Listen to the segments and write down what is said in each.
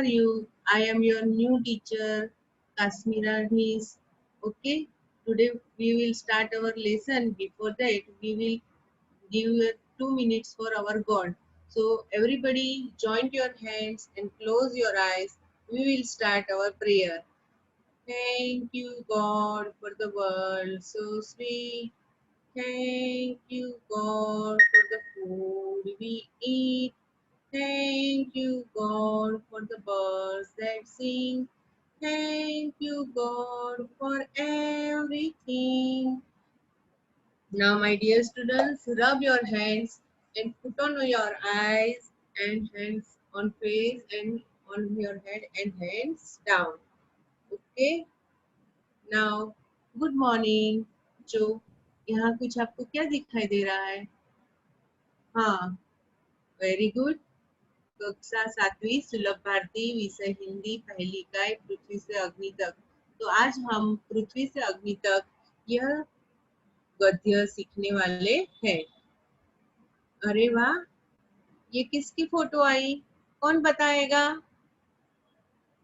are you? I am your new teacher, Kasmira Nis. Okay, today we will start our lesson. Before that, we will give 2 minutes for our God. So, everybody, join your hands and close your eyes. We will start our prayer. Thank you, God, for the world so sweet. Thank you, God, for the food we eat. Thank you, God, for the birds that sing. Thank you, God, for everything. Now, my dear students, rub your hands and put on your eyes and hands on face and on your head and hands down. Okay. Now, good morning. जो यहाँ कुछ आपको क्या दिखाई दे रहा है? हाँ, very good. कक्षा 7वीं सुलभ भारती विषय हिंदी पहली इकाई पृथ्वी से अग्नि तक. तो आज हम पृथ्वी से अग्नि तक यह गद्य सीखने वाले हैं. अरे वाह, ये किसकी फोटो आई? कौन बताएगा?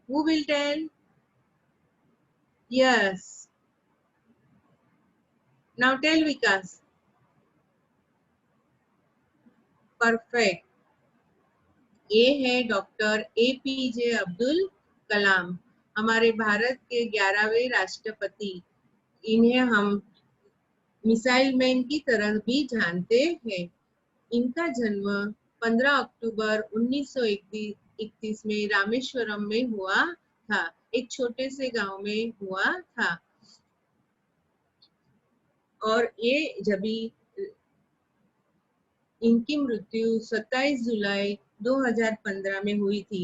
Who will tell? Yes. Now tell Vikas. Perfect. ये है डॉक्टर APJ अब्दुल कलाम, हमारे भारत के 11वें राष्ट्रपति. इन्हें हम मिसाइल मैन की तरह भी जानते हैं. इनका जन्म 15 अक्टूबर 1931 में रामेश्वरम में हुआ था. एक छोटे से गांव में हुआ था. और ये जब इनकी मृत्यु 27 जुलाई 2015 में हुई थी.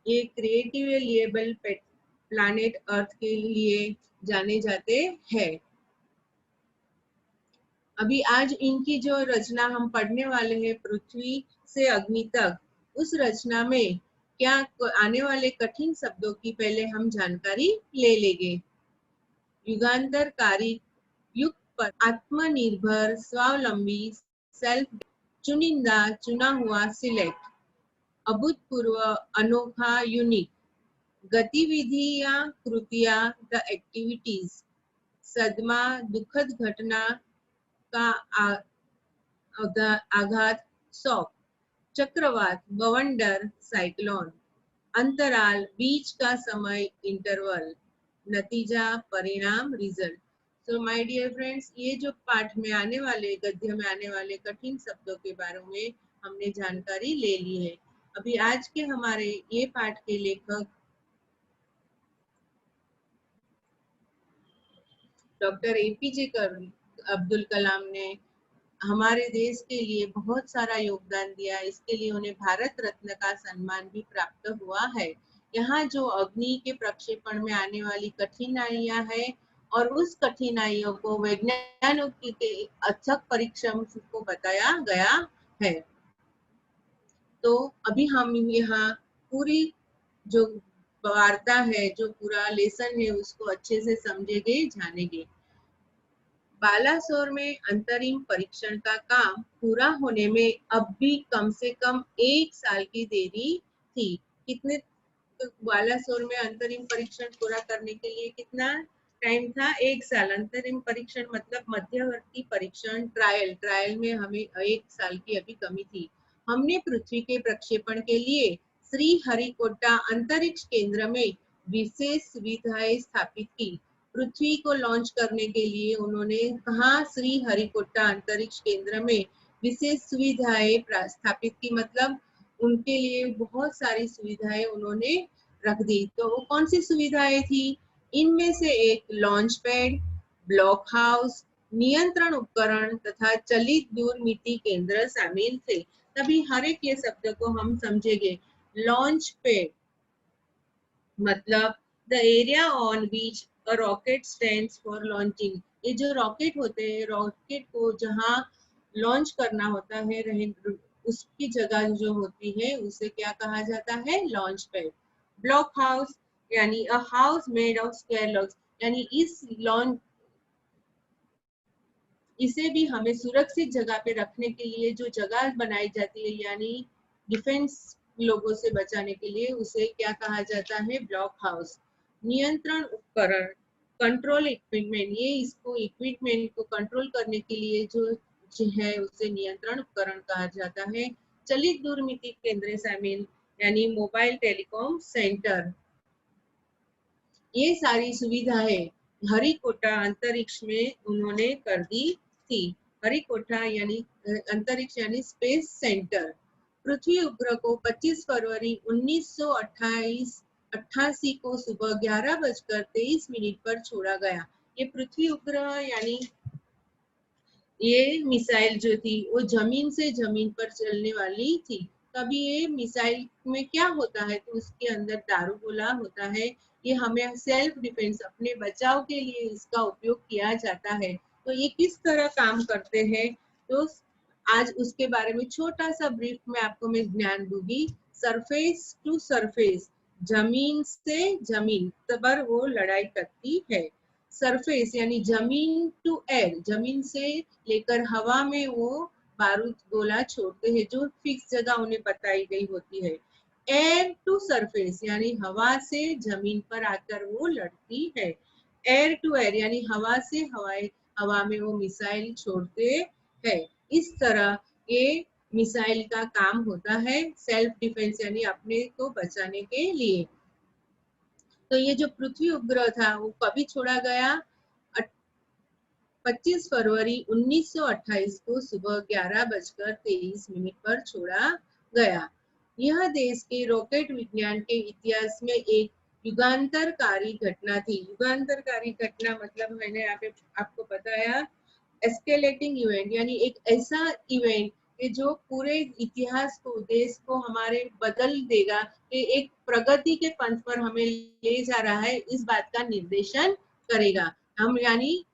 ये क्रिएटिवली प्लैनेट अर्थ के लिए जाने जाते हैं. अभी आज इनकी जो रचना हम पढ़ने वाले हैं, पृथ्वी से अग्नि तक, उस रचना में क्या आने वाले कठिन शब्दों की पहले हम जानकारी ले लेंगे. युगांतरकारी युग पर आत्मनिर्भर, स्वावलंबी, सेल्फ, चुनिंदा, चुना हुआ, सिलेक्ट, अभूतपूर्व, अनोखा, यूनिक, गतिविधियां, कृतियां, द एक्टिविटीज, सदमा, दुखद घटना का आघात, शॉक, चक्रवात, बवंडर, साइक्लोन, अंतराल, बीच का समय, इंटरवल, नतीजा, परिणाम, result. So my dear friends, ये जो पाठ में आने वाले, गद्य में आने वाले कठिन शब्दों के बारे में हमने जानकारी ले ली है. अभी आज के हमारे ये पाठ के लेखक डॉक्टर APJ अब्दुल कलाम ने हमारे देश के लिए बहुत सारा योगदान दिया. इसके लिए उन्हें भारत रत्न का सम्मान भी प्राप्त हुआ है. यहाँ जो अग्नि के प्रक्षेपण में आने वाली कठिनाइयां हैं और उस कठिनाइयों को वैज्ञानिकों के अथक परिश्रम को बताया गया है. तो अभी हम यहाँ पूरी जो वार्ता है, जो पूरा लेसन है, उसको अच्छे से समझेंगे, जानेंगे. बालासोर में अंतरिम परीक्षण का काम पूरा होने में अब भी कम से कम 1 साल की देरी थी. कितने बालासोर में अंतरिम परीक्षण पूरा करने के लिए कितना टाइम था? 1 साल. अंतरिम परीक्षण मतलब मध्यवर्ती परीक्षण, ट्रायल में हमें 1 साल की अभी कमी थी. हमने पृथ्वी के प्रक्षेपण के लिए श्री हरिकोटा अंतरिक्ष केंद्र में विशेष सुविधाएं स्थापित की. पृथ्वी को लॉन्च करने के लिए उन्होंने कहा श्री हरिकोटा अंतरिक्ष केंद्र में विशेष सुविधाएं स्थापित की, मतलब उनके लिए बहुत सारी सुविधाएं उन्होंने रख दी. तो वो कौन सी सुविधाएं थी? इनमें से एक लॉन्च पैड, ब्लॉक हाउस, नियंत्रण उपकरण तथा चलित दूरमिति केंद्र शामिल थे. तभी हर एक ये शब्द को हम समझेंगे. लॉन्च पैड मतलब the area on which a rocket stands for launching. ये जो रॉकेट होते हैं, रॉकेट को जहाँ लॉन्च करना होता है, उसकी जगह जो होती है उसे क्या कहा जाता है? Launch pad. ब्लॉक हाउस यानी a house made of square logs, यानी इसे भी हमें सुरक्षित जगह पे रखने के लिए जो जगह बनाई जाती है, यानी डिफेंस लोगों से बचाने के लिए उसे क्या कहा जाता है, ब्लॉक हाउस। नियंत्रण उपकरण, कंट्रोल इक्विपमेंट, ये इसको इक्विपमेंट को कंट्रोल करने के लिए जो है उसे नियंत्रण उपकरण कहा जाता है। चलित दूरमिति केंद्र शामिल यानी मोबाइल टेलीकॉम सेंटर, ये सारी सुविधाएं हरिकोटा अंतरिक्ष में उन्होंने कर दी थी। हरिकोटा यानी अंतरिक्ष यानी स्पेस सेंटर। पृथ्वी उपग्रह को 25 फरवरी 1988 को सुबह 11:23 पर छोड़ा गया। ये पृथ्वी उपग्रह यानी ये मिसाइल जो थी वो जमीन से जमीन पर चलने वाली थी। तभी ये मिसाइल में क्या होता है, तो उसके अंदर दारूगोला होता है। ये हमें सेल्फ डिफेंस, अपने बचाव के लिए इसका उपयोग किया जाता है। तो ये किस तरह काम करते हैं, तो आज उसके बारे में छोटा सा ब्रीफ में आपको मैं ज्ञान दूंगी। सरफेस टू सरफेस, जमीन से जमीन पर वो लड़ाई करती है। सरफेस यानी जमीन टू एयर, जमीन से लेकर हवा में वो बारूद गोला छोड़ते हैं जो फिक्स जगह उन्हें बताई गई होती है। एयर टू सरफेस यानी हवा से जमीन पर आकर वो लड़ती है। एयर टू एयर यानी हवा से हवा में वो मिसाइल छोड़ते हैं। इस तरह ये मिसाइल का काम होता है, सेल्फ डिफेंस यानी अपने को बचाने के लिए। तो ये जो पृथ्वी उपग्रह था वो कभी छोड़ा गया, 25 फरवरी 1928 को सुबह 11:23 पर छोड़ा गया। यह देश के रॉकेट विज्ञान के इतिहास में एक युगांतरकारी घटना थी। युगांतरकारी घटना मतलब मैंने आपको बताया एस्केलेटिंग इवेंट, यानी एक ऐसा इवेंट कि जो पूरे इतिहास को, देश को हमारे बदल देगा, कि एक प्रगति के पंथ पर हमें ले जा रहा है, इस बात का निर्देशन करेगा। हम यानी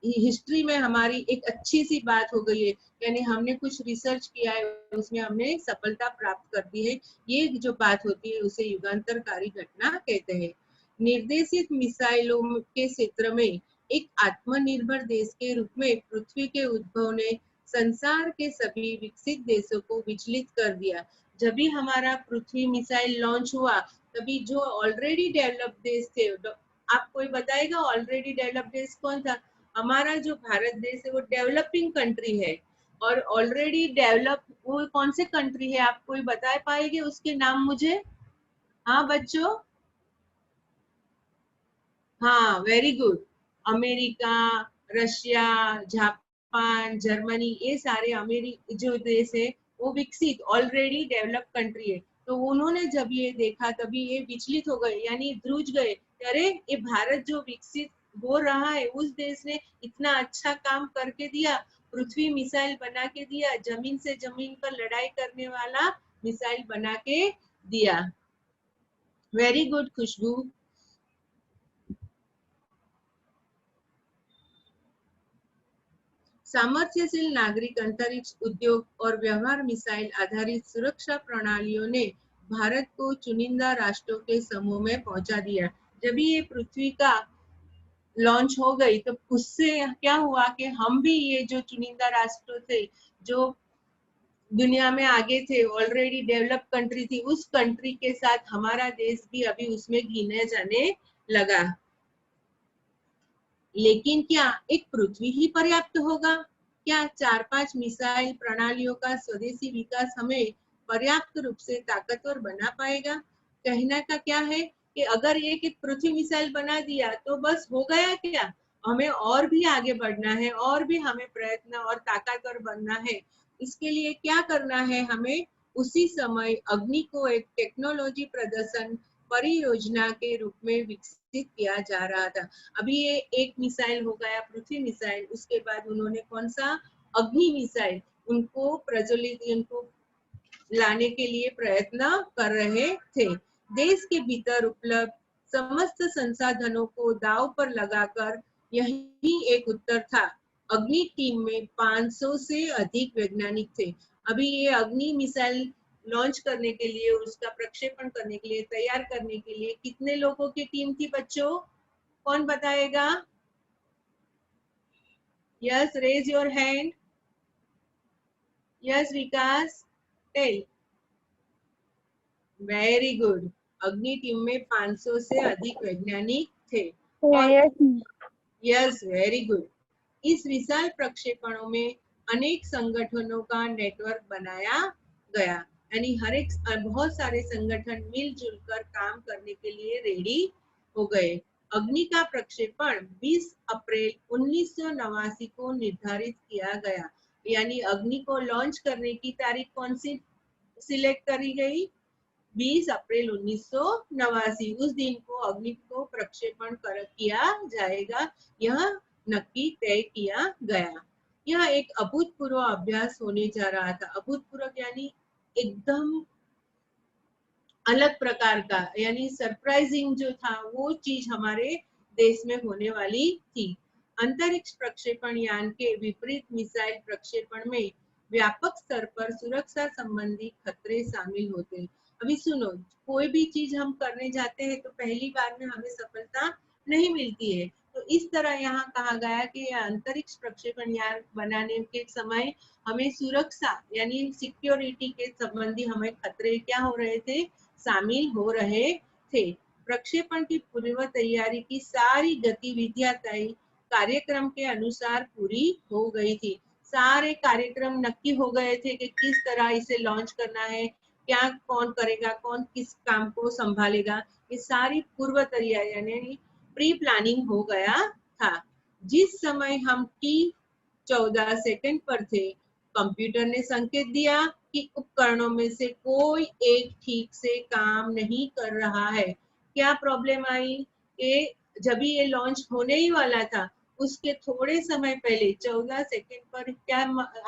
हिस्ट्री में हमारी एक अच्छी सी बात हो गई है, यानी हमने कुछ रिसर्च किया है, उसमें हमने सफलता प्राप्त कर दी है। ये जो बात होती है उसे युगांतरकारी घटना कहते हैं। निर्देशित मिसाइलों के क्षेत्र में एक आत्मनिर्भर देश के रूप में पृथ्वी के उद्भव ने संसार के सभी विकसित देशों को विचलित कर दिया। जब भी हमारा पृथ्वी मिसाइल लॉन्च हुआ, तभी जो ऑलरेडी डेवलप्ड देश थे, आप कोई बताएगा ऑलरेडी डेवलप्ड देश कौन था? हमारा जो भारत देश है वो डेवलपिंग कंट्री है। और ऑलरेडी डेवलप वो कौन से कंट्री है, आप कोई बता पाएंगे उसके नाम मुझे? हाँ बच्चों, हाँ very good. America, Russia, Japan, Germany, ये सारे जो देश है वो विकसित ऑलरेडी डेवलप कंट्री है। तो उन्होंने जब ये देखा तभी ये विचलित हो गए, यानी ध्रुज गए। अरे ये भारत जो विकसित हो रहा है, उस देश ने इतना अच्छा काम करके दिया, पृथ्वी मिसाइल बना के दिया, जमीन से जमीन पर लड़ाई करने वाला मिसाइल बना के दिया। वेरी गुड खुशबू। सामर्थ्यशील नागरिक अंतरिक्ष उद्योग और व्यवहार मिसाइल आधारित सुरक्षा प्रणालियों ने भारत को चुनिंदा राष्ट्रों के समूह में पहुंचा दिया। जब ये पृथ्वी का लॉन्च हो गई तो उससे क्या हुआ कि हम भी ये जो चुनिंदा राष्ट्र थे, जो दुनिया में आगे थे, ऑलरेडी डेवलप कंट्री थी, उस कंट्री के साथ हमारा देश भी अभी उसमें गिने जाने लगा। लेकिन क्या एक पृथ्वी ही पर्याप्त होगा? क्या 4-5 मिसाइल प्रणालियों का स्वदेशी विकास हमें पर्याप्त रूप से ताकतवर बना पाएगा? कहना का क्या है कि अगर एक पृथ्वी मिसाइल बना दिया तो बस हो गया क्या? हमें और भी आगे बढ़ना है, और भी हमें प्रयत्न और ताकतवर बनना है। इसके लिए क्या करना है हमें? उसी समय अग्नि को एक टेक्नोलॉजी प्रदर्शन परियोजना के रूप में विकसित किया जा रहा था। अभी ये एक मिसाइल हो गया पृथ्वी मिसाइल, उसके बाद उन्होंने कौन सा, अग्नि मिसाइल, उनको प्रज्वलित, उनको लाने के लिए प्रयत्न कर रहे थे। देश के भीतर उपलब्ध समस्त संसाधनों को दांव पर लगाकर यही एक उत्तर था। अग्नि टीम में 500 से अधिक वैज्ञानिक थे। अभी ये अग्नि मिसाइल लॉन्च करने के लिए, उसका प्रक्षेपण करने के लिए, तैयार करने के लिए कितने लोगों की टीम थी बच्चों? कौन बताएगा? Yes, raise your hand. Yes Vikas, tell. Very good. Agni team में 500 से अधिक वैज्ञानिक थे और यस वेरी गुड। इस विशाल प्रक्षेपणों में अनेक संगठनों का नेटवर्क बनाया गया, यानी हर एक बहुत सारे संगठन मिलजुल कर काम करने के लिए रेडी हो गए। अग्नि का प्रक्षेपण 20 अप्रैल 1989 को निर्धारित किया गया, यानी अग्नि को लॉन्च करने की तारीख कौन सी सिलेक्ट करी गई? 20 अप्रैल 1989। उस दिन को अग्नि को प्रक्षेपण किया जाएगा, यह नक्की तय किया गया। यह एक अभूतपूर्व अभ्यास होने जा रहा था। अभूतपूर्व यानी एकदम अलग प्रकार का, यानी सरप्राइजिंग जो था वो चीज हमारे देश में होने वाली थी। अंतरिक्ष प्रक्षेपण यान के विपरीत मिसाइल प्रक्षेपण में व्यापक स्तर पर सुरक्षा संबंधी खतरे शामिल होते हैं। अभी सुनो, कोई भी चीज हम करने जाते हैं तो पहली बार में हमें सफलता नहीं मिलती है, तो इस तरह यहाँ कहा गया कि अंतरिक्ष प्रक्षेपण यान बनाने के समय हमें सुरक्षा यानी सिक्योरिटी के संबंधी हमें खतरे क्या हो रहे थे, शामिल हो रहे थे। प्रक्षेपण की पूर्व तैयारी की सारी गतिविधियां तय कार्यक्रम के अनुसार पूरी हो गई थी। सारे कार्यक्रम नक्की हो गए थे कि किस तरह इसे लॉन्च करना है, क्या कौन करेगा, कौन किस काम को संभालेगा, ये सारी पूर्व तैयारी यानी प्री प्लानिंग हो गया था। जिस समय हम T14 सेकंड पर थे, कंप्यूटर ने संकेत दिया कि उपकरणों में से कोई एक ठीक से काम नहीं कर रहा है। क्या प्रॉब्लम आई? जब ये लॉन्च होने ही वाला था, उसके थोड़े समय पहले 14 सेकंड पर क्या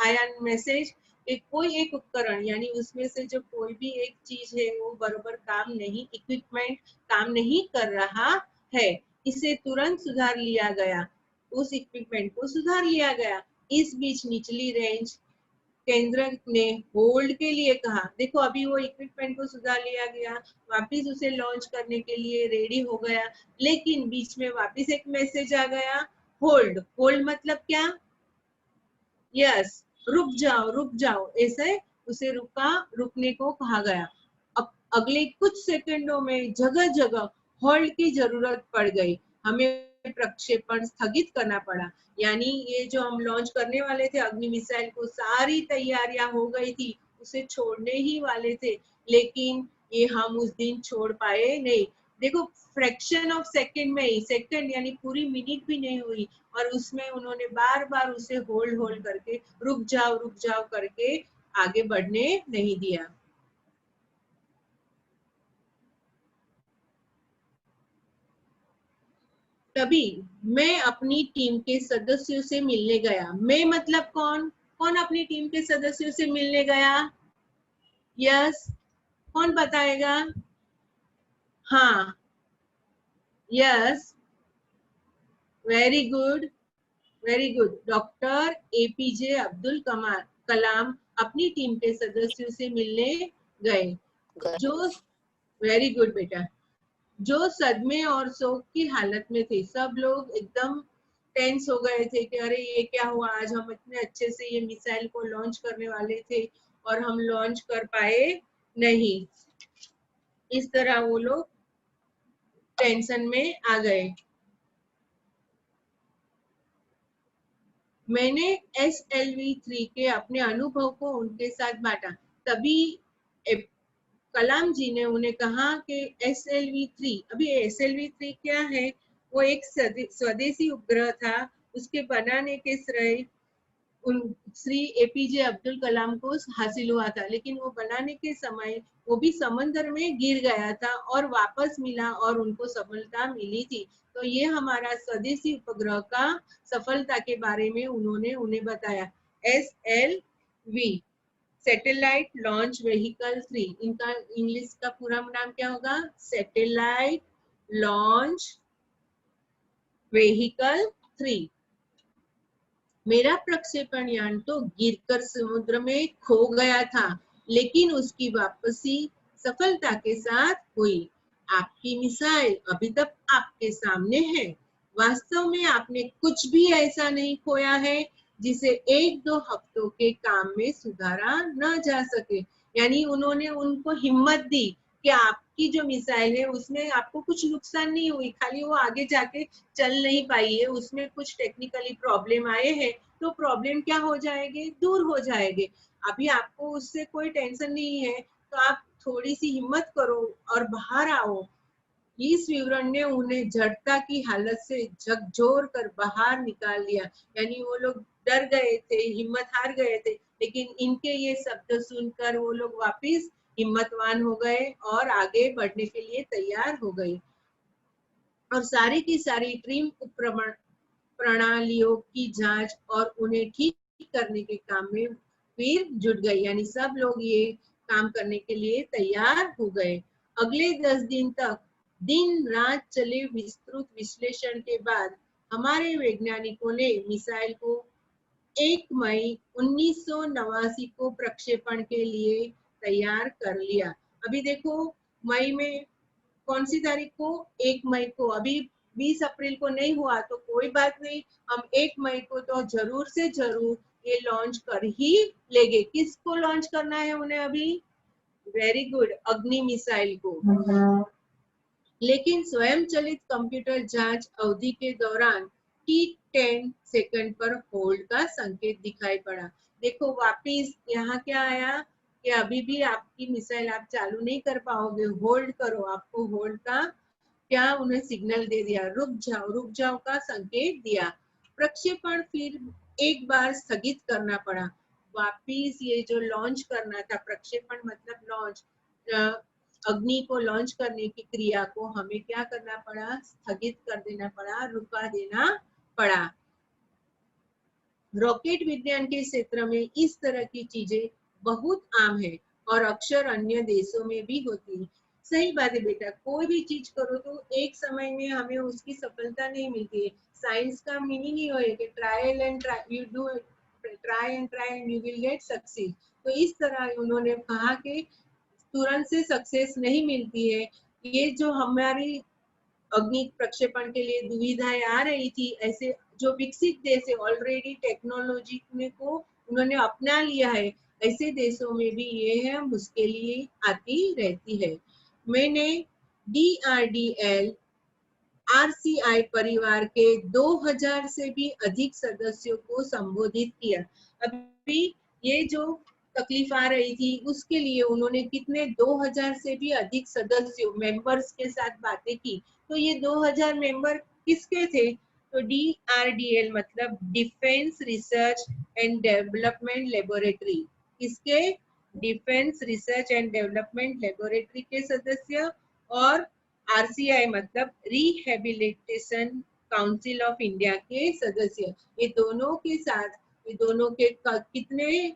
आया मैसेज कि कोई एक उपकरण यानी उसमें से जो कोई भी एक चीज है वो बराबर काम नहीं, इक्विपमेंट काम नहीं कर रहा है। इसे तुरंत सुधार लिया गया, उस इक्विपमेंट को सुधार लिया गया। इस बीच निचली रेंज केंद्र ने होल्ड के लिए कहा। देखो अभी वो इक्विपमेंट को सुधार लिया गया, वापिस उसे लॉन्च करने के लिए रेडी हो गया, लेकिन बीच में वापिस एक मैसेज आ गया, होल्ड। होल्ड मतलब क्या? यस, रुक जाओ, ऐसे उसे रुकने को कहा गया। अब अगले कुछ सेकंडों में जगह जगह होल्ड की जरूरत पड़ गई। हमें प्रक्षेपण स्थगित करना पड़ा, यानी ये जो हम लॉन्च करने वाले थे अग्नि मिसाइल को, सारी तैयारियां हो गई थी, उसे छोड़ने ही वाले थे, लेकिन ये हम उस दिन छोड़ पाए नहीं। देखो फ्रैक्शन ऑफ सेकंड में ही, सेकंड यानी पूरी मिनट भी नहीं हुई, और उसमें उन्होंने बार बार उसे होल्ड करके रुक जाओ करके आगे बढ़ने नहीं दिया। तभी मैं अपनी टीम के सदस्यों से मिलने गया। मैं मतलब कौन? कौन अपनी टीम के सदस्यों से मिलने गया? यस, कौन बताएगा? हाँ, yes, very good, very good. Doctor APJ Abdul Kalam अपनी टीम के सदस्यों से मिलने गए, जो वेरी गुड बेटा, जो सदमे और शोक की हालत में थे। सब लोग एकदम टेंस हो गए थे कि अरे ये क्या हुआ, आज हम इतने अच्छे से ये मिसाइल को लॉन्च करने वाले थे और हम लॉन्च कर पाए नहीं। इस तरह वो लोग टेंशन में आ गए। मैंने SLV-3 के अपने अनुभव को उनके साथ बांटा। तभी कलाम जी ने उन्हें कहा कि SLV-3, अभी SLV-3 क्या है? वो एक स्वदेशी उपग्रह था, उसके बनाने के श्रेय श्री एपीजे अब्दुल कलाम को हासिल हुआ था, लेकिन वो बनाने के समय वो भी समंदर में गिर गया था और वापस मिला और उनको सफलता मिली थी। तो ये हमारा स्वदेशी उपग्रह का सफलता के बारे में उन्होंने उन्हें बताया। SLV, सैटेलाइट लॉन्च व्हीकल 3, इनका इंग्लिश का पूरा नाम क्या होगा? Satellite launch vehicle 3। मेरा प्रक्षेपण यान तो गिरकर समुद्र में खो गया था, लेकिन उसकी वापसी सफलता के साथ हुई। आपकी मिसाइल अभी तक आपके सामने है। वास्तव में आपने कुछ भी ऐसा नहीं खोया है जिसे 1-2 हफ्तों के काम में सुधारा न जा सके। यानी उन्होंने उनको हिम्मत दी कि आपकी जो मिसाइल है उसमें आपको कुछ नुकसान नहीं हुई, खाली वो आगे जाके चल नहीं पाई है, उसमें कुछ टेक्निकली प्रॉब्लम आए हैं, तो प्रॉब्लम क्या हो जाएंगे, दूर हो जाएंगे। अभी आपको उससे कोई टेंशन नहीं है, तो आप थोड़ी सी हिम्मत करो और बाहर आओ। इस विवरण ने उन्हें जड़ता की हालत से झकझोर कर बाहर निकाल दिया। यानी वो लोग डर गए थे, हिम्मत हार गए थे, लेकिन इनके ये शब्द सुनकर वो लोग वापिस हिम्मतवान हो गए और आगे बढ़ने के लिए तैयार हो गए और सारी की सारी ट्रिम प्रणालियों की जांच और उन्हें ठीक करने के काम में फिर जुट गई। यानी सब लोग ये काम करने के लिए तैयार हो गए। अगले 10 दिन तक दिन रात चले विस्तृत विश्लेषण के बाद हमारे वैज्ञानिकों ने मिसाइल को 1 मई 1989 को प्रक्षेपण के लिए तैयार कर लिया। अभी देखो, मई में कौन सी तारीख को, 1 मई को। अभी 20 अप्रैल को नहीं हुआ तो कोई बात नहीं, हम 1 मई को तो जरूर से जरूर ये लॉन्च कर ही लेंगे। किसको लॉन्च करना है उन्हें अभी? वेरी गुड, अग्नि मिसाइल को। लेकिन स्वयं चलित कंप्यूटर जांच अवधि के दौरान T10 सेकंड पर होल्ड का संकेत दिखाई पड़ा। देखो वापिस यहाँ क्या आया कि अभी भी आपकी मिसाइल आप चालू नहीं कर पाओगे, होल्ड करो। आपको होल्ड का क्या उन्हें सिग्नल दे दिया, रुक जाओ का संकेत दिया। प्रक्षेपण फिर एक बार स्थगित करना पड़ा। वापिस ये जो लॉन्च करना था, प्रक्षेपण मतलब लॉन्च, अग्नि को लॉन्च करने की क्रिया को हमें क्या करना पड़ा, स्थगित कर देना पड़ा, रुका देना पड़ा। रॉकेट विज्ञान के क्षेत्र में इस तरह की चीजें बहुत आम है और अक्सर अन्य देशों में भी होती है। सही बात है बेटा, कोई भी चीज करो तो एक समय में हमें उसकी सफलता नहीं मिलती है। साइंस का मीनिंग ही है कि trial and try, you do try and you will get success. तो इस तरह उन्होंने कहा कि तुरंत से सक्सेस नहीं मिलती है। ये जो हमारी अग्नि प्रक्षेपण के लिए दुविधाएं आ रही थी, ऐसे जो विकसित देश है ऑलरेडी टेक्नोलॉजी को उन्होंने अपना लिया है, ऐसे देशों में भी ये है मुश्किलें आती रहती है। मैंने DRDL RCI परिवार के 2000 से भी अधिक सदस्यों को संबोधित किया। अभी ये जो तकलीफ आ रही थी उसके लिए उन्होंने कितने 2000 से भी अधिक सदस्यों मेंबर्स के साथ बातें की। तो ये 2000 मेंबर किसके थे? तो DRDL मतलब defence research and development laboratory, किसके? Defence research and development laboratory के सदस्य, और RCI मतलब रिहेबिलिटेशन काउंसिल ऑफ इंडिया के सदस्य। ये दोनों के साथ, ये दोनों के कितने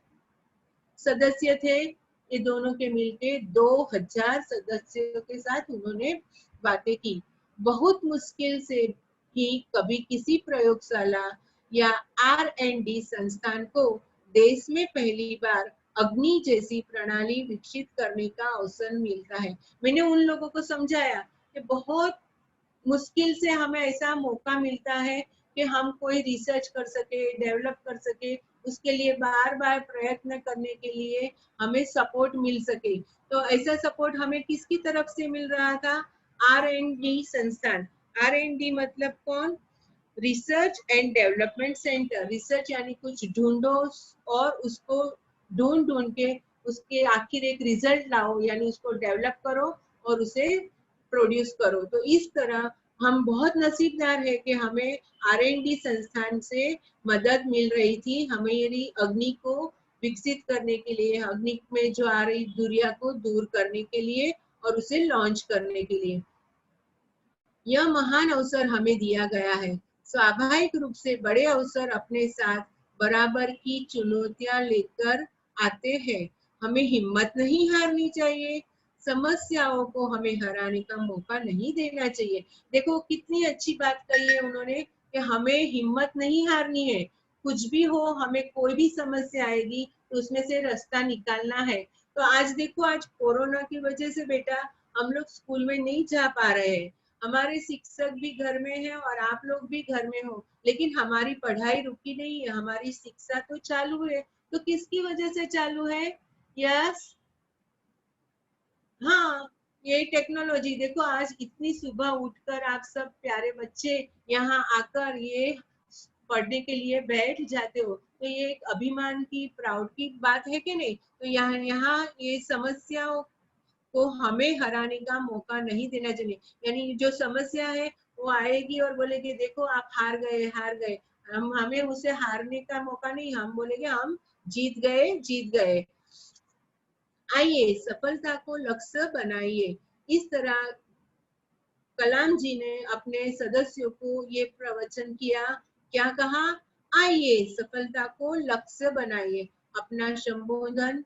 सदस्य थे? ये दोनों के मिलके 2000 सदस्यों के साथ उन्होंने बातें की। बहुत मुश्किल से ही कभी किसी प्रयोगशाला या R&D संस्थान को देश में पहली बार अग्नि जैसी प्रणाली विकसित करने का अवसर मिलता है। मैंने उन लोगों को समझाया कि बहुत मुश्किल से हमें ऐसा मौका मिलता है कि हम कोई रिसर्च कर सके, डेवलप कर सके, उसके लिए बार बार प्रयत्न करने के लिए हमें सपोर्ट मिल सके। तो ऐसा सपोर्ट हमें किसकी तरफ से मिल रहा था? R&D संस्थान। R&D मतलब कौन? Research and development centre. Research यानी कुछ ढूंढो और उसको ढूंढ ढूंढ के उसके आखिर एक रिजल्ट लाओ, यानी उसको डेवलप करो और उसे प्रोड्यूस करो। तो इस तरह हम बहुत नसीबदार है कि हमें R&D संस्थान से मदद मिल रही थी हमारी अग्नि को विकसित करने के लिए, अग्नि में जो आ रही दूरिया को दूर करने के लिए और उसे लॉन्च करने के लिए। यह महान अवसर हमें दिया गया है। स्वाभाविक रूप से बड़े अवसर अपने साथ बराबर की चुनौतियां लेकर आते हैं। हमें हिम्मत नहीं हारनी चाहिए, समस्याओं को हमें हराने का मौका नहीं देना चाहिए। देखो कितनी अच्छी बात कही है उन्होंने कि हमें हिम्मत नहीं हारनी है। कुछ भी हो, हमें कोई भी समस्या आएगी तो उसमें से रास्ता निकालना है। तो आज देखो, आज कोरोना की वजह से बेटा हम लोग स्कूल में नहीं जा पा रहे हैं, हमारे शिक्षक भी घर में हैं और आप लोग भी घर में हो, लेकिन हमारी पढ़ाई रुकी नहीं है, हमारी शिक्षा तो चालू है। तो किसकी वजह से चालू है? यस, हाँ, ये टेक्नोलॉजी देखो, आज इतनी सुबह उठकर आप सब प्यारे बच्चे यहाँ आकर ये पढ़ने के लिए बैठ जाते हो, तो ये एक अभिमान की, प्राउड की बात है कि नहीं? तो यहाँ यहाँ ये समस्याओं को हमें हराने का मौका नहीं देना चाहिए। यानी जो समस्या है वो आएगी और बोलेगी देखो आप हार गए, हार गए। हम हमें उसे हारने का मौका नहीं, हम बोलेंगे हम जीत गए, जीत गए। आइए सफलता को लक्ष्य बनाइए। इस तरह कलाम जी ने अपने सदस्यों को ये प्रवचन किया। क्या कहा? आइए सफलता को लक्ष्य बनाइए। अपना संबोधन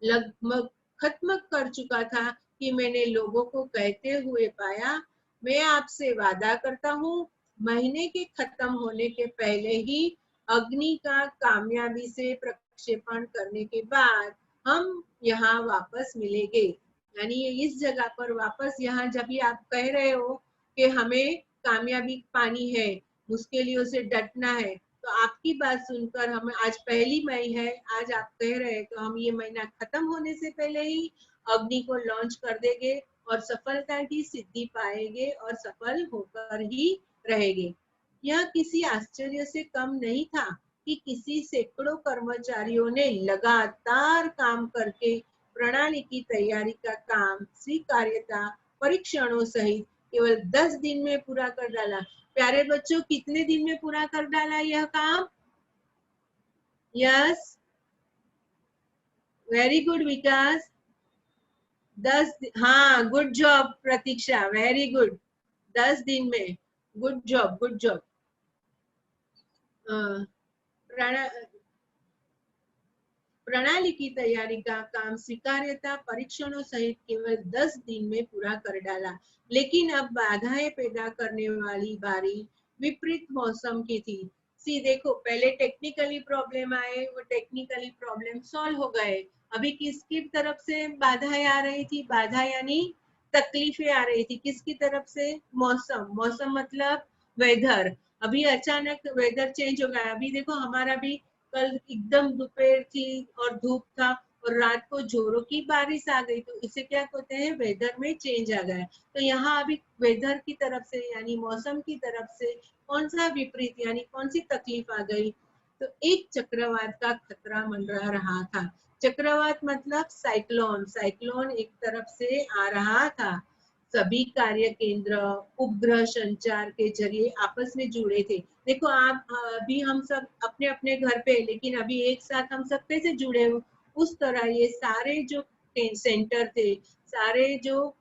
लगभग खत्म कर चुका था कि मैंने लोगों को कहते हुए पाया, मैं आपसे वादा करता हूँ महीने के खत्म होने के पहले ही अग्नि का कामयाबी से प्रक्षेपण करने के बाद हम यहाँ वापस मिलेंगे। यानी ये इस जगह पर वापस यहाँ जब भी आप कह रहे हो कि हमें कामयाबी पानी है, मुश्किलों से डटना है, तो आपकी बात सुनकर हमें आज पहली मई है, आज आप कह रहे हैं तो हम ये महीना खत्म होने से पहले ही अग्नि को लॉन्च कर देंगे और सफलता की सिद्धि पाएंगे और सफल होकर ही रहेंगे। यह किसी आश्चर्य से कम नहीं था कि किसी सैकड़ों कर्मचारियों ने लगातार काम करके प्रणाली की तैयारी का काम स्वीकार्यता परीक्षणों सहित केवल 10 दिन में पूरा कर डाला। प्यारे बच्चों, कितने दिन में पूरा कर डाला यह काम? यस, वेरी गुड विकास। 10, हाँ, गुड जॉब प्रतीक्षा, वेरी गुड। 10 दिन में, गुड जॉब, गुड जॉब। प्रणाली की तैयारी का काम स्वीकार्यता परीक्षणों सहित केवल 10 दिन में पूरा कर डाला। लेकिन अब बाधाएं पैदा करने वाली बारी विपरीत मौसम की थी। सी देखो, पहले टेक्निकली प्रॉब्लम आए, वो टेक्निकली प्रॉब्लम सॉल्व हो गए। अभी किसकी तरफ से बाधाएं आ रही थी? बाधा यानी तकलीफें आ रही थी। किसकी तरफ से? मौसम। मौसम मतलब वेदर। अभी अचानक वेदर चेंज हो गया। अभी देखो हमारा भी कल एकदम दोपहर थी और धूप था और रात को जोरों की बारिश आ गई, तो इसे क्या कहते हैं? वेदर में चेंज आ गया। तो यहाँ अभी वेदर की तरफ से यानी मौसम की तरफ से कौन सा विपरीत यानी कौन सी तकलीफ आ गई? तो एक चक्रवात का खतरा मंडरा रहा था। चक्रवात मतलब साइक्लोन। साइक्लोन एक तरफ से आ रहा था। सभी कार्य केंद्र उपग्रह संचार के जरिए आपस में जुड़े थे। देखो आप, अभी हम सब अपने अपने घर पे, लेकिन अभी एक साथ हम सब कैसे जुड़े हो? उस तरह ये सारे जो सेंटर थे, सारे जो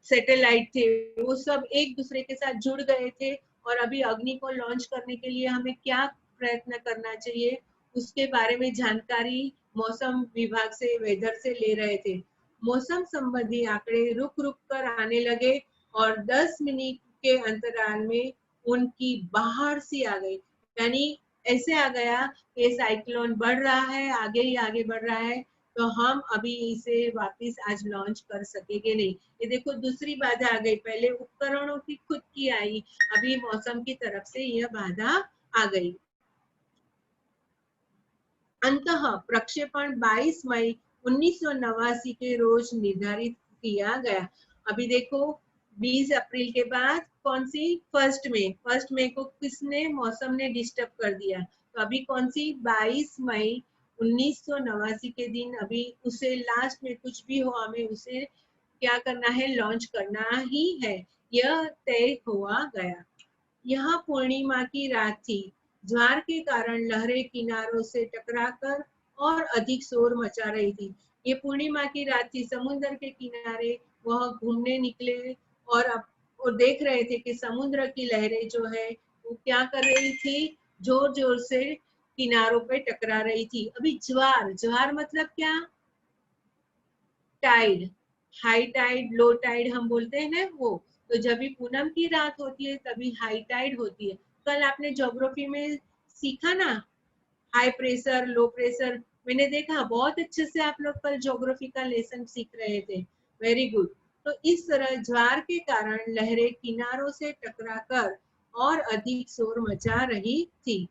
सैटेलाइट थे, वो सब एक दूसरे के साथ जुड़ गए थे। और अभी अग्नि को लॉन्च करने के लिए हमें क्या प्रयत्न करना चाहिए, उसके बारे में जानकारी मौसम विभाग से, वेदर से ले रहे थे। मौसम संबंधी आंकड़े रुक रुक कर आने लगे और 10 मिनट के अंतराल में उनकी बाहर सी आ गई। यानी ऐसे आ गया कि साइक्लोन बढ़ रहा है, आगे ही आगे बढ़ रहा है, तो हम अभी इसे वापस आज लॉन्च कर सकेंगे नहीं। ये देखो दूसरी बाधा आ गई। पहले उपकरणों की खुद की आई, अभी मौसम की तरफ से यह बाधा आ गई। अंततः प्रक्षेपण 22 मई 1989 के रोज निर्धारित किया गया। अभी देखो 20 अप्रैल के बाद कौन सी? 1 मई को किसने, मौसम ने डिस्टर्ब कर दिया। तो अभी कौन सी? 22 मई 1989 के दिन अभी उसे लास्ट में कुछ भी हो, हमें उसे क्या करना है? लॉन्च करना ही है। यह तय हुआ गया। यहाँ पूर्णिमा की रात थी। ज्वार के कारण लहरें किनारों से टकराकर और अधिक शोर मचा रही थी। ये पूर्णिमा की रात थी। समुद्र के किनारे वह घूमने निकले और और देख रहे थे कि समुद्र की लहरें जो है वो क्या कर रही थी? जोर जोर से किनारों पे टकरा रही थी। अभी ज्वार, ज्वार मतलब क्या? Tide. High tide, low tide हम बोलते हैं ना वो। तो जब भी पूनम की रात होती है तभी हाई टाइड होती है। कल आपने ज्योग्राफी में सीखा ना, हाई प्रेशर, लो प्रेशर। मैंने देखा बहुत अच्छे से आप लोग कल ज्योग्राफी का लेसन सीख रहे थे। Very good. तो इस तरह ज्वार के कारण लहरें किनारों से टकराकर और अधिक शोर मचा रही थी।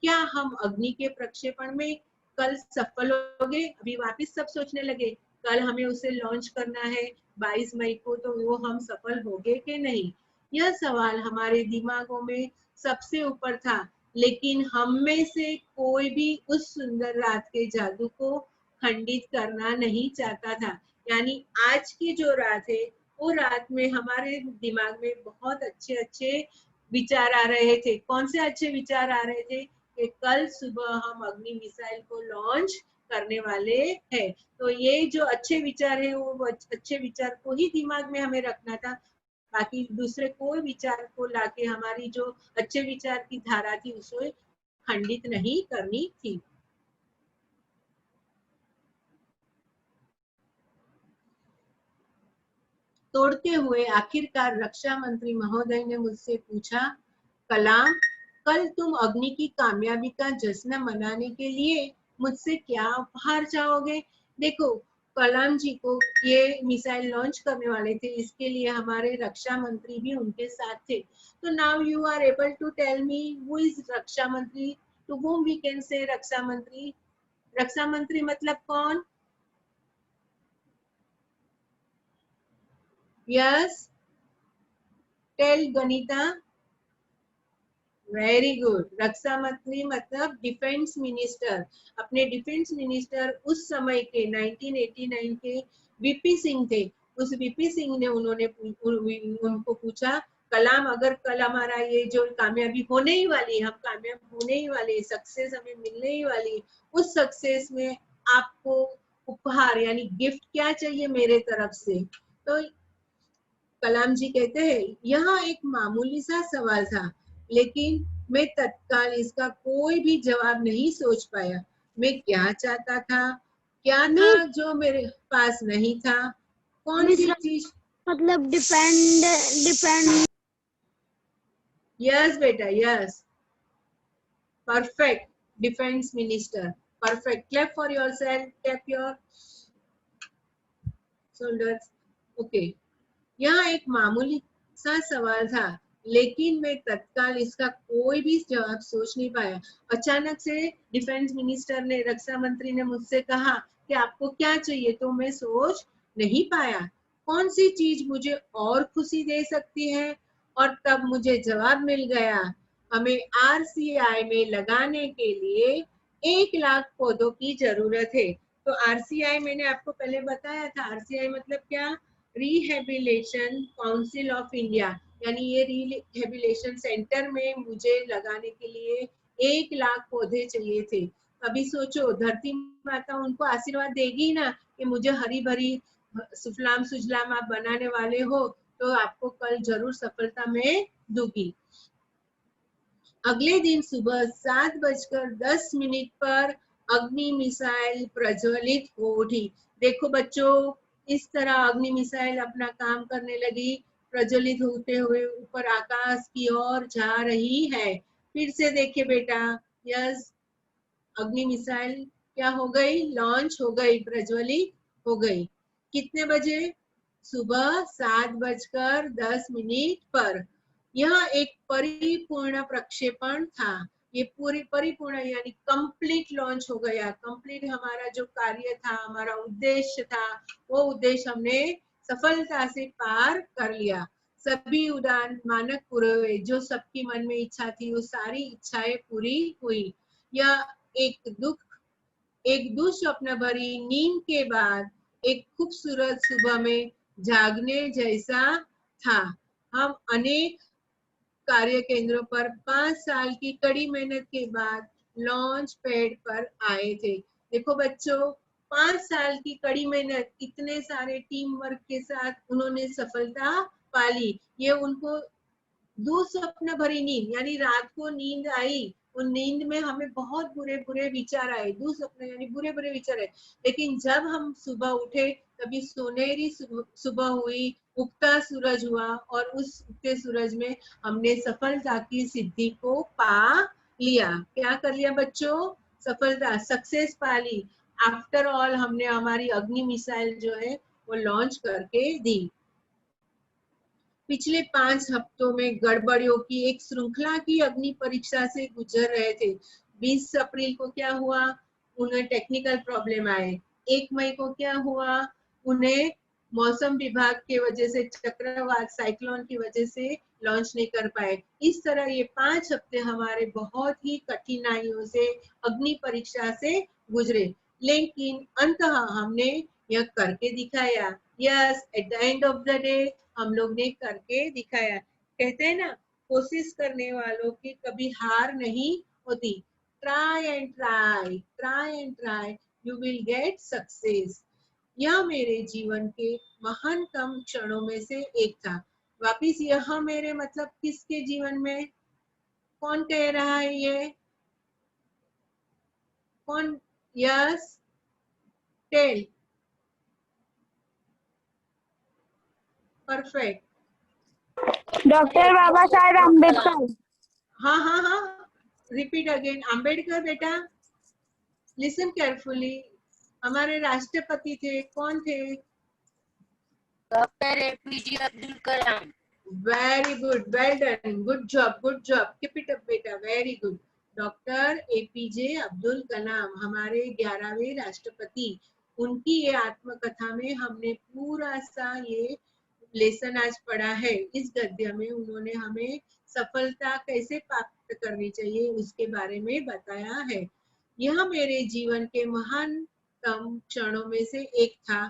क्या हम अग्नि के प्रक्षेपण में कल सफल हो गए? अभी वापस सब सोचने लगे कल हमें उसे लॉन्च करना है 22 मई को, तो वो हम सफल होंगे कि नहीं, यह सवाल हमारे दिमागों में सबसे ऊपर था। लेकिन हम में से कोई भी उस सुंदर रात के जादू को खंडित करना नहीं चाहता था। यानी आज की जो रात है, वो रात में हमारे दिमाग में बहुत अच्छे अच्छे विचार आ रहे थे। कौन से अच्छे विचार आ रहे थे? कि कल सुबह हम अग्नि मिसाइल को लॉन्च करने वाले हैं। तो ये जो अच्छे विचार है, वो अच्छे विचार को ही दिमाग में हमें रखना था। बाकी दूसरे कोई विचार को लाके हमारी जो अच्छे विचार की धारा थी उसे खंडित नहीं करनी थी। तोड़ते हुए आखिरकार रक्षा मंत्री महोदय ने मुझसे पूछा, कलाम, कल तुम अग्नि की कामयाबी का जश्न मनाने के लिए मुझसे क्या उपहार चाहोगे? देखो, कलाम जी को ये मिसाइल लॉन्च करने वाले थे, इसके लिए हमारे रक्षा मंत्री भी उनके साथ थे। तो now you are able to tell me who is रक्षा मंत्री, to whom we can say रक्षा मंत्री? रक्षा मंत्री मतलब कौन? Yes, tell Ganita. Very good. रक्षा मंत्री मतलब डिफेंस मिनिस्टर। अपने डिफेंस मिनिस्टर उस समय के 1989 के वीपी सिंह थे। उस वीपी सिंह ने उनको पूछा, कलाम, अगर कल हमारा ये जो कामयाबी होने ही वाली, हम कामयाब होने ही वाले, सक्सेस हमें मिलने ही वाली, उस सक्सेस में आपको उपहार यानी गिफ्ट क्या चाहिए मेरे तरफ से? तो कलाम जी कहते हैं, यह एक मामूली सा सवाल था, लेकिन मैं तत्काल इसका कोई भी जवाब नहीं सोच पाया। मैं क्या चाहता था, क्या था मिस जो मेरे पास नहीं था? कौन मिस सी चीज? मतलब डिपेंड यस बेटा, yes, perfect. Defence minister, perfect. Clap for yourself, clap your shoulders. Okay. यह एक मामूली सा सवाल था, लेकिन मैं तत्काल इसका कोई भी जवाब सोच नहीं पाया। अचानक से डिफेंस मिनिस्टर ने, रक्षा मंत्री ने मुझसे कहा कि आपको क्या चाहिए, तो मैं सोच नहीं पाया कौन सी चीज मुझे और खुशी दे सकती है। और तब मुझे जवाब मिल गया, हमें आरसीआई में लगाने के लिए 1 लाख पौधों की जरूरत है। तो आरसीआई मैंने आपको पहले बताया था, आरसीआई मतलब क्या? Rehabilitation council of India. यानी ये रिहेबिलिटेशन सेंटर में मुझे लगाने के लिए 1 लाख पौधे चाहिए थे। अभी सोचो, धरती माता उनको आशीर्वाद देगी ना कि मुझे हरी भरी सुफलाम सुजलाम आप बनाने वाले हो, तो आपको कल जरूर सफलता में दूंगी। अगले दिन सुबह 7:10 पर अग्नि मिसाइल प्रज्वलित हो उठी। देखो बच्चों, इस तरह अग्नि मिसाइल अपना काम करने लगी, प्रज्वलित होते हुए ऊपर आकाश की ओर जा रही है। फिर से देखिए बेटा, यस, अग्नि मिसाइल क्या हो गई? लॉन्च हो गई, प्रज्वलित हो गई। कितने बजे? सुबह 7:10 पर। यह एक परिपूर्ण प्रक्षेपण था। ये पूरी परिपूर्ण यानी कंप्लीट लॉन्च हो गया। कंप्लीट हमारा जो कार्य था, हमारा उद्देश्य था, वो उद्देश्य हमने सफलता से पार कर लिया। सभी उड़ान मानक पूरे हुए, जो सबकी मन में इच्छा थी वो सारी इच्छाएं पूरी हुई। यह एक दुस्वप्न भरी नींद के बाद एक खूबसूरत सुबह में जागने जैसा था। हम अनेक कार्य केंद्रों पर 5 साल की कड़ी मेहनत के बाद लॉन्च पैड पर आए थे। देखो बच्चों, 5 साल की कड़ी मेहनत, इतने सारे टीम वर्क के साथ उन्होंने सफलता पाली। ये उनको दुःस्वप्न भरी नींद, यानी रात को नींद आई, उन नींद में हमें बहुत बुरे बुरे विचार आए, दुःस्वप्न यानी बुरे बुरे विचार आए। लेकिन जब हम सुबह उठे, तभी सुनहरी सुबह हुई, उगता सूरज हुआ, और उस उगते सूरज में हमने सफलता की सिद्धि को पा लिया। क्या कर लिया बच्चों? सफलता, सक्सेस पा ली। आफ्टर ऑल हमने हमारी अग्नि मिसाइल जो है वो लॉन्च करके दी। पिछले 5 हफ्तों में गड़बड़ियों की एक श्रृंखला की अग्नि परीक्षा से गुजर रहे थे। 20 अप्रैल को क्या हुआ? उन्हें टेक्निकल प्रॉब्लम आए। 1 मई को क्या हुआ, उन्हें मौसम विभाग के वजह से, चक्रवात साइक्लोन की वजह से लॉन्च नहीं कर पाए। इस तरह ये 5 हफ्ते हमारे बहुत ही कठिनाइयों से, अग्नि परीक्षा से गुजरे, लेकिन अंततः हमने यह करके दिखाया। Yes, at the end of the day हम लोग ने करके दिखाया। कहते हैं ना, कोशिश करने वालों की कभी हार नहीं होती। Try and try, try and try, you will get success. यह मेरे जीवन के महानतम क्षणों में से एक था। वापिस यह मेरे मतलब किसके जीवन में, कौन कह रहा है ये, कौन? Yes, tell. Perfect. Doctor Baba Saheb Ambedkar. हाँ हाँ हाँ, रिपीट अगेन। अम्बेडकर बेटा, लिसन केयरफुली। हमारे राष्ट्रपति थे, कौन थे? Doctor APJ Abdul Kalam. Very good, well done, good job, good job, keep it up बेटा, very good. Doctor APJ Abdul Kalam हमारे 11वें राष्ट्रपति। उनकी ये आत्मकथा में हमने पूरा सा ये लेसन आज पढ़ा है। इस गद्य में उन्होंने हमें सफलता कैसे प्राप्त करनी चाहिए उसके बारे में बताया है। यह मेरे जीवन के महानतम क्षणों में से एक था।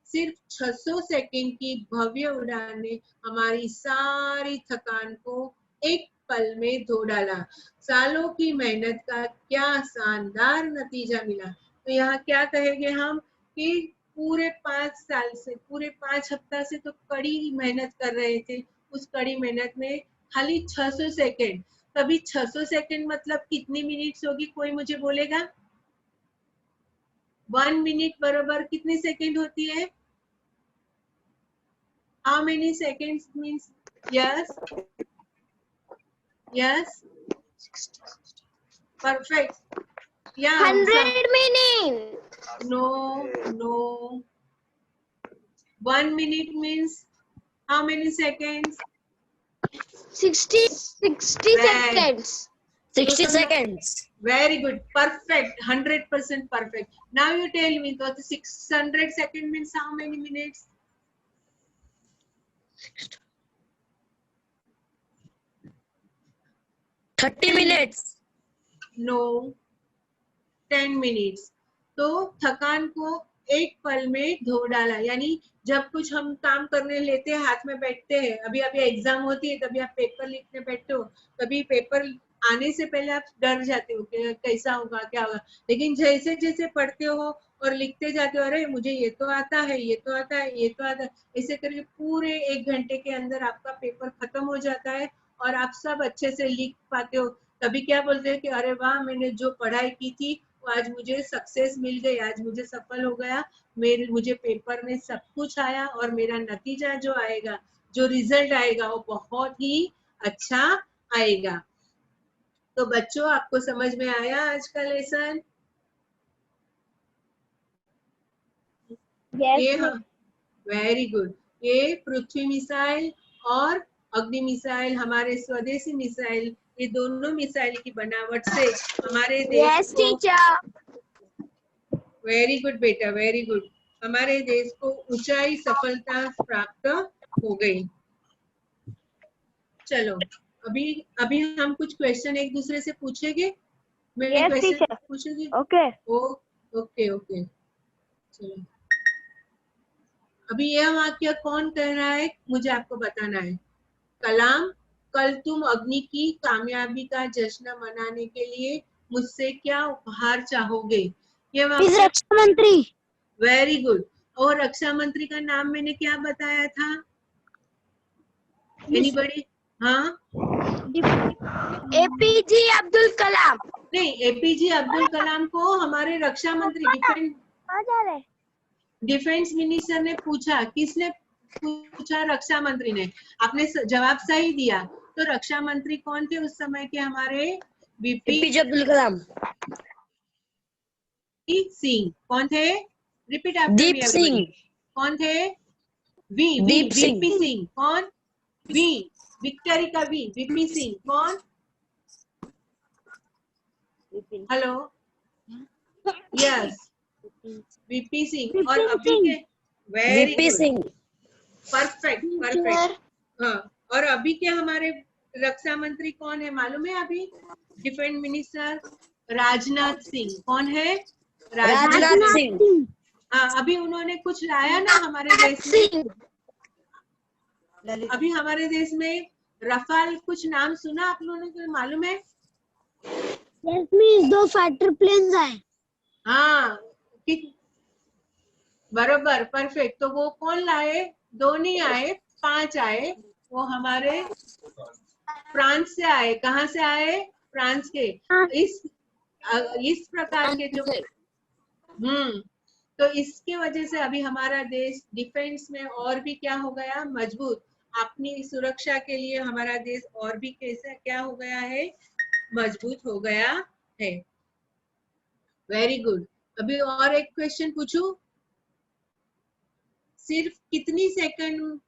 सिर्फ 600 सेकंड की भव्य उड़ान ने हमारी सारी थकान को एक पल में धो डाला। सालों की मेहनत का क्या शानदार नतीजा मिला। तो यहाँ क्या कहेंगे हम कि पूरे 5 साल से, पूरे 5 हफ्ता से तो कड़ी मेहनत कर रहे थे। उस कड़ी मेहनत में खाली 600 सेकंड, कभी 600 सेकंड मतलब कितनी मिनट्स होगी, कोई मुझे बोलेगा? 1 मिनट बराबर कितने सेकंड होती है? How many seconds means? Yes, yes, perfect. Yeah, 100 minutes. no, no. 1 minute means how many seconds? 60 Right. seconds. 60 seconds. Very good, perfect, 100% perfect. Now you tell me, so 600 seconds means how many minutes? 30 minutes. No, 10 minutes. तो थकान को एक पल में धो डाला। यानी जब कुछ हम काम करने लेते हैं, हाथ में बैठते हैं, अभी अभी एग्जाम होती है, तभी आप पेपर लिखने बैठते हो, कभी पेपर आने से पहले आप डर जाते हो कि कैसा होगा, क्या होगा, लेकिन जैसे जैसे पढ़ते हो और लिखते जाते हो, अरे मुझे ये तो आता है, ये तो आता है, ये तो आता है, ऐसे करके पूरे 1 घंटे के अंदर आपका पेपर खत्म हो जाता है और आप सब अच्छे से लिख पाते हो। तभी क्या बोलते हैं कि अरे वाह, मैंने जो पढ़ाई की थी वो आज मुझे सक्सेस मिल गई, आज मुझे सफल हो गया, मुझे पेपर में सब कुछ आया और मेरा नतीजा जो आएगा, जो रिजल्ट आएगा वो बहुत ही अच्छा आएगा। तो बच्चों, आपको समझ में आया आज का लेसन? ये वेरी गुड। ये पृथ्वी मिसाइल और अग्नि मिसाइल, हमारे स्वदेशी मिसाइल, ये दोनों मिसाइल की बनावट से हमारे देश Yes, को, teacher. वेरी गुड बेटा, वेरी गुड, हमारे देश को ऊंचाई सफलता प्राप्त हो गई। चलो, अभी अभी हम कुछ क्वेश्चन एक दूसरे से पूछेंगे। मैं Yes, क्वेश्चन teacher. पूछूंगी। Okay. ओके ओके, चलो। अभी यह वाक्य कौन कह रहा है मुझे आपको बताना है। कलाम, कल तुम अग्नि की कामयाबी का जश्न मनाने के लिए मुझसे क्या उपहार चाहोगे? ये वाक्य रक्षा मंत्री। Very good. और रक्षा मंत्री का नाम मैंने क्या बताया था? एनीबॉडी? हाँ, एपीजे अब्दुल कलाम। नहीं, एपीजे अब्दुल कलाम को हमारे रक्षा मंत्री, डिफेंस मिनिस्टर ने पूछा। किसने पूछा? रक्षा मंत्री ने। आपने जवाब सही दिया। तो रक्षा मंत्री कौन थे उस समय के हमारे? एपीजे अब्दुल कलाम। सिंह। कौन थे? रिपीट आफ्टर दीप मी सिंह। एवरीबॉडी। कौन थे? दीप सिंह। वीपी सिंह। कौन? वी, विक्टरी का वी, वीपी सिंह। कौन? Hello, yes, VP Singh. और अभी के very VP good, Singh. Perfect perfect. हाँ, और अभी के हमारे रक्षा मंत्री कौन है मालूम है? अभी डिफेंस मिनिस्टर राजनाथ सिंह। कौन है? राजनाथ सिंह। हाँ, अभी उन्होंने कुछ लाया ना हमारे देश में। अभी हमारे देश में रफाल कुछ नाम सुना आप लोगों को मालूम है? दो फाइटर प्लेन्स आए। हाँ, बरोबर, परफेक्ट। तो वो कौन लाए? 2 नहीं आए, 5 आए। वो हमारे फ्रांस से आए। कहाँ से आए? फ्रांस के। इस प्रकार के जो तो इसके वजह से अभी हमारा देश डिफेंस में और भी क्या हो गया? मजबूत। अपनी सुरक्षा के लिए हमारा देश और भी कैसा क्या हो गया है? मजबूत हो गया है। Very good. अभी और एक क्वेश्चन पूछूं? सिर्फ कितनी सेकंड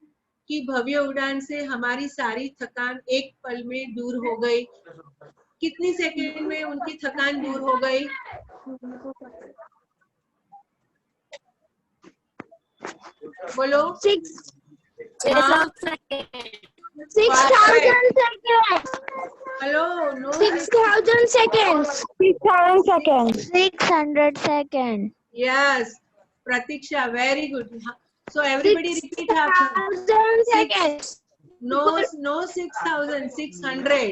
की भव्य उड़ान से हमारी सारी थकान एक पल में दूर हो गई? कितनी सेकंड में उनकी थकान दूर हो गई? बोलो। 6,000 seconds. Hello, no 6,000 seconds. 6,000 seconds. 600 seconds. Yes, Pratiksha, very good. So everybody repeat after. 6,000 seconds. No no 6,000, 600।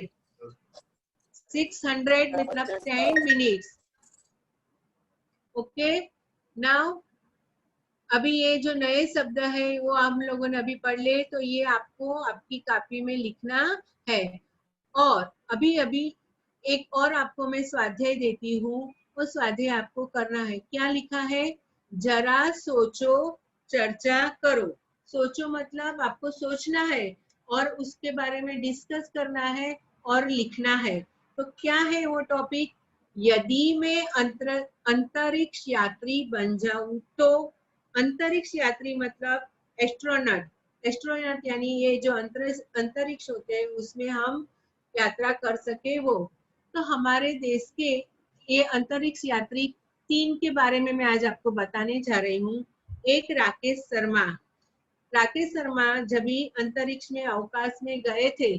600 मतलब 10 मिनट्स। ओके, नाउ अभी ये जो नए शब्द है वो हम लोगों ने अभी पढ़ ले, तो ये आपको आपकी कॉपी में लिखना है। और अभी अभी एक और आपको मैं स्वाध्याय देती हूँ, वो स्वाध्याय आपको करना है। क्या लिखा है? जरा सोचो, चर्चा करो। सोचो मतलब आपको सोचना है और उसके बारे में डिस्कस करना है और लिखना है। तो क्या है वो टॉपिक? यदि मैं अंतरिक्ष यात्री बन जाऊं तो। अंतरिक्ष यात्री मतलब एस्ट्रोनॉट। एस्ट्रोनॉट यानी ये जो अंतरिक्ष होते हैं उसमें हम यात्रा कर सके वो। तो हमारे देश के ये अंतरिक्ष यात्री 3 के बारे में मैं आज आपको बताने जा रही हूँ। एक राकेश शर्मा। राकेश शर्मा जब भी अंतरिक्ष में अवकाश में गए थे,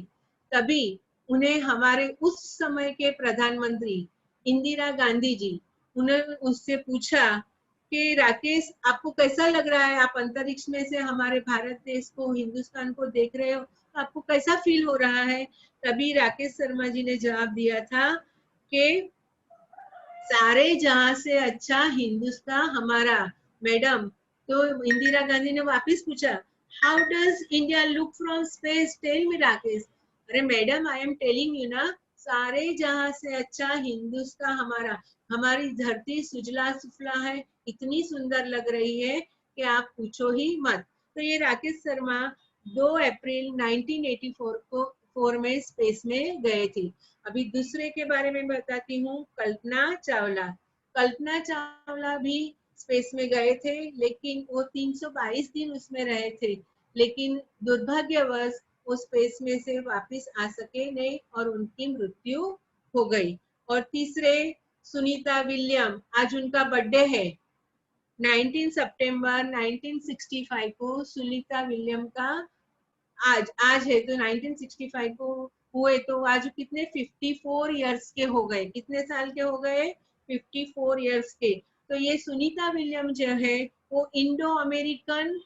तभी उन्हें हमारे उस समय के प्रधानमंत्री इंदिरा गांधी जी, उन्होंने उससे पूछा कि राकेश आपको कैसा लग रहा है? आप अंतरिक्ष में से हमारे भारत देश को, हिंदुस्तान को देख रहे हो, तो आपको कैसा फील हो रहा है? तभी राकेश शर्मा जी ने जवाब दिया था कि सारे जहां से अच्छा हिंदुस्तान हमारा। मैडम, तो इंदिरा गांधी ने वापस पूछा, how does India look from space? Tell me Rakesh. अरे madam, I am telling you ना, सारे जहां से अच्छा हिंदुस्तान हमारा। हमारी धरती सुजला सुफला है, इतनी सुंदर लग रही है कि आप पूछो ही मत। तो ये राकेश शर्मा 2 अप्रैल 1984 को 4 में स्पेस में गए थे। अभी दूसरे के बारे में बताती हूँ, कल्पना चावला। कल्पना चावला भी स्पेस में गए थे, लेकिन वो 322 दिन उसमें रहे थे, लेकिन दुर्भाग्यवश वो स्पेस में से वापस आ सके नहीं और उनकी मृत्यु हो गई। और तीसरे सुनीता विलियम, आज उनका बर्थडे है। 19 सितंबर 1965 को सुनीता विलियम का आज आज है। तो 1965 को हुए, तो आज कितने 54 इयर्स के हो गए। कितने साल के हो गए? 54 इयर्स के। तो ये सुनीता विलियम जो है वो इंडो अमेरिकन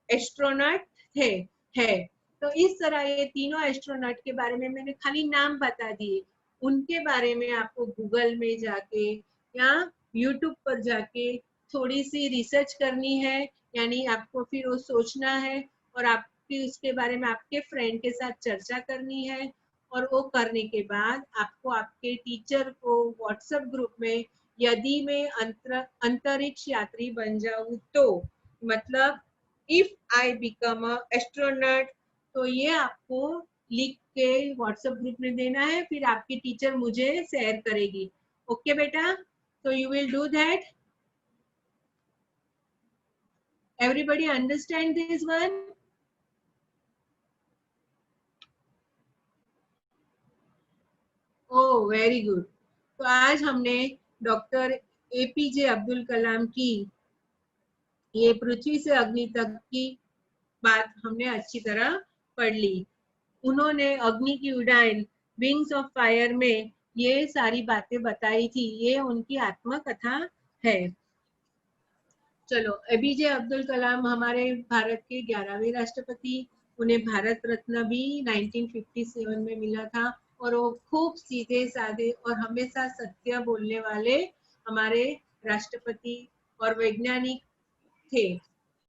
एस्ट्रोनॉट थे है। तो इस तरह ये तीनों एस्ट्रोनॉट के बारे में मैंने खाली नाम बता दिए। उनके बारे में आपको गूगल में जाके या यूट्यूब पर जाके थोड़ी सी रिसर्च करनी है, यानी आपको फिर वो सोचना है और आपकी उसके बारे में आपके फ्रेंड के साथ चर्चा करनी है। और वो करने के बाद आपको आपके टीचर को व्हाट्सएप ग्रुप में, यदि मैं अंतरिक्ष यात्री बन जाऊं तो, मतलब if I become a astronaut, तो ये आपको लिख के व्हाट्सएप ग्रुप में देना है। फिर आपकी टीचर मुझे शेयर करेगी। ओके बेटा, तो you will do that. Everybody understand this one? Oh very good. तो आज हमने डॉक्टर एपीजे अब्दुल कलाम की ये पृथ्वी से अग्नि तक की बात हमने अच्छी तरह पढ़ ली। उन्होंने अग्नि की उड़ान विंग्स ऑफ फायर में ये सारी बातें बताई थी, ये उनकी आत्मकथा है। चलो, एपीजे अब्दुल कलाम हमारे भारत के 11वें राष्ट्रपति, उन्हें भारत रत्न भी 1957 में मिला था और वो खूब सीधे साधे और हमेशा सत्य बोलने वाले हमारे राष्ट्रपति और वैज्ञानिक थे।